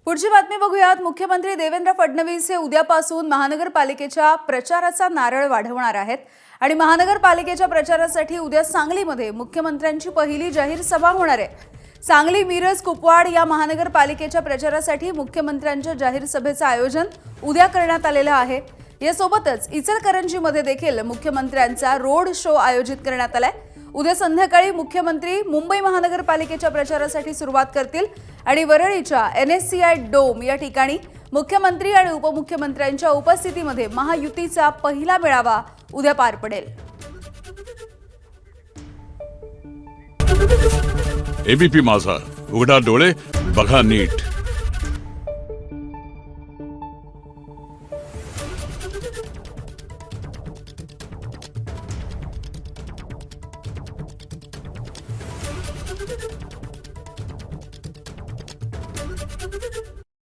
पुढची बातमी बघूयात। मुख्यमंत्री देवेंद्र फडणवीस हे उद्यापासून महानगरपालिकेच्या प्रचाराचा नारळ वाढवणार आहेत आणि महानगरपालिकेच्या प्रचारासाठी उद्या सांगलीमध्ये मुख्यमंत्र्यांची पहिली जाहीर सभा होणार आहे। सांगली, मिरज, कुपवाड या महानगरपालिकेच्या प्रचारासाठी मुख्यमंत्र्यांच्या जाहीर सभेचं आयोजन उद्या करण्यात आलेलं आहे। यासोबतच इचलकरंजीमध्ये देखील मुख्यमंत्र्यांचा रोड शो आयोजित करण्यात आलाय। उद्या संध्याकाळी मुख्यमंत्री मुंबई महानगरपालिकेच्या प्रचारासाठी सुरुवात करतील आणि वरळीच्या NSCI डोम या ठिकाणी मुख्यमंत्री आणि उपमुख्यमंत्र्यांच्या उपस्थितीमध्ये महायुतीचा पहिला मेळावा उद्या पार पडेल। एबीपी माझा, उघडा डोळे बघा नीट।